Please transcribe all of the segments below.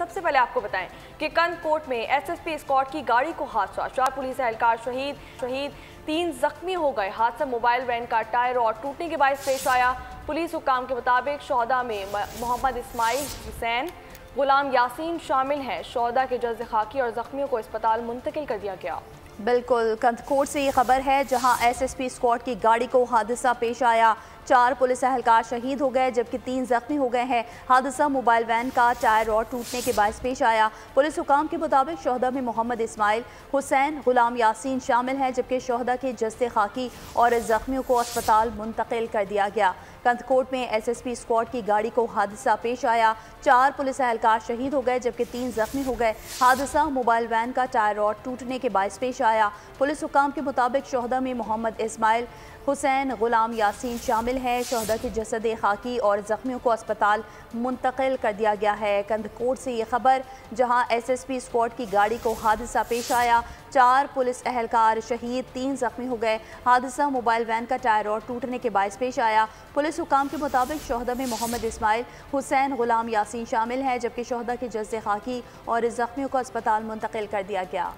सबसे पहले आपको बताएं कि कंदकोट में एसएसपी स्क्वाड की गाड़ी को हादसा, 4 पुलिस एहलकार शहीद 3 जख्मी हो गए। हादसा मोबाइल वैन का टायर और टूटने के बायस पेश आया। पुलिस हुक्काम के मुताबिक शोहदा में मोहम्मद इस्माइल, हुसैन, गुलाम यासीन शामिल हैं। शोहदा के जज्ब खाकी और जख्मियों को अस्पताल मुंतकिल कर दिया गया। बिल्कुल, कंदकोट से ये खबर है जहां एसएसपी स्क्वाड की गाड़ी को हादसा पेश आया। 4 पुलिस एहलकार शहीद हो गए जबकि 3 जख्मी हो गए हैं। हादसा मोबाइल वैन का टायर और टूटने के बायस पेश आया। पुलिस हुकाम के मुताबिक शोहदा में मोहम्मद इस्माइल, हुसैन, गुलाम यासीन शामिल हैं जबकि शोहदा के जस्ते खाकी और जख्मियों को अस्पताल मुंतकिल कर दिया गया। कंदकोट में एसएसपी स्क्वाड की गाड़ी को हादसा पेश आया। 4 पुलिस एहलकार शहीद हो गए जबकि 3 जख्मी हो गए। हादसा मोबाइल वैन का टायर और टूटने के बायस पेश आया। पुलिस हुकाम के मुताबिक शोहदा में मोहम्मद इस्माइल, हुसैन, गुलाम यासीन शामिल हैं। शोहदा के जसद खाकी और जख्मियों को अस्पताल मुंतकिल कर दिया गया है। कंदकोट से ये खबर जहां एसएसपी स्क्वाड की गाड़ी को हादसा पेश आया। 4 पुलिस एहलकार शहीद, 3 जख्मी हो गए। हादसा मोबाइल वैन का टायर और टूटने के बायस पेश आया। पुलिस हुकाम के मुताबिक शोहदा में मोहम्मद इस्माइल, हुसैन, गुलाम यासीन शामिल हैं जबकि शोहदा के जस्द खाकी और जख्मियों को अस्पताल मुंतकिल कर दिया गया।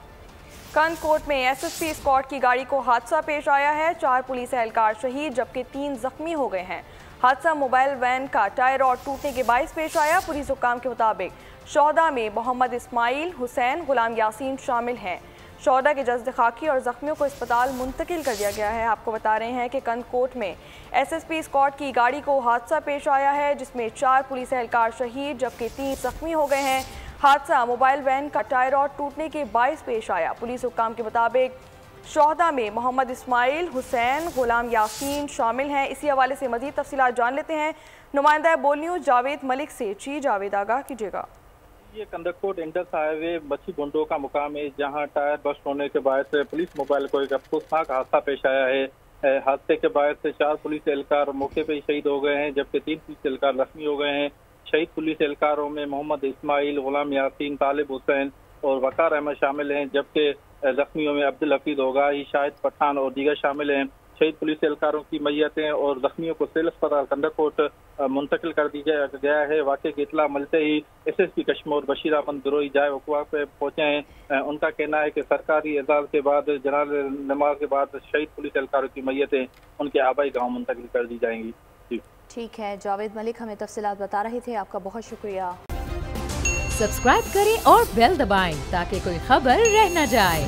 कंदकोट में एसएसपी स्क्वाड की गाड़ी को हादसा पेश आया है। 4 पुलिस एहलकार शहीद जबकि 3 जख्मी हो गए हैं। हादसा मोबाइल वैन का टायर और टूटने के बायस पेश आया। पुलिस हुक्काम के मुताबिक शोहदा में मोहम्मद इस्माइल, हुसैन, गुलाम यासीन शामिल हैं। शोहदा के जस्द खाकी और जख्मियों को अस्पताल मुंतकिल कर दिया गया है। आपको बता रहे हैं कि कंदकोट में एसएसपी स्क्वाड की गाड़ी को हादसा पेश आया है जिसमें 4 पुलिस एहलकार शहीद जबकि 3 जख्मी हो गए हैं। हादसा मोबाइल वैन का टायर और टूटने के बायस पेश आया। पुलिस हुक्काम के मुताबिक शोहदा में मोहम्मद इस्माइल, हुसैन, गुलाम यासीन शामिल हैं। इसी हवाले से मजीद तफसीलात जान लेते हैं नुमाइंदा बोल न्यूज़ जावेद मलिक से। जी जावेद, आगाह कीजिएगा। ये कंदकोट इंडस हाईवे मच्छी गुंडो का मुकाम है जहां टायर बस्ट होने के बायस पुलिस मोबाइल को एक अफसोसनाक हादसा पेश आया है। हादसे के बायस 4 पुलिस एहलकार मौके पर ही शहीद हो गए हैं जबकि 3 पुलिस एहलकार जख्मी हो गए हैं। शहीद पुलिस एहलकारों में मोहम्मद इस्माइल, गुलाम यासीन, तालिब हुसैन और वकार अहमद शामिल हैं जबकि जख्मियों में अब्दुल हफीज होगाई, शाहिद पठान और दीगर शामिल हैं। शहीद पुलिस एहलकारों की मैयतें और जख्मियों को सिविल अस्पताल कंदकोट मुंतकिल कर दिया गया है। वाक़े की इतला मिलते ही एसएसपी कश्मीर बशीर अहमद गिरोही जाए वक़ुआ पे पहुंचे हैं। उनका कहना है कि सरकारी एजाज़ के बाद जनाज़ नमाज के बाद शहीद पुलिस एहलकारों की मैयतें उनके आबाई गाँव मुंतकिल कर दी जाएंगी। ठीक है, जावेद मलिक हमें तफसीलात बता रहे थे, आपका बहुत शुक्रिया। सब्सक्राइब करें और बेल दबाएं ताकि कोई खबर रह न जाए।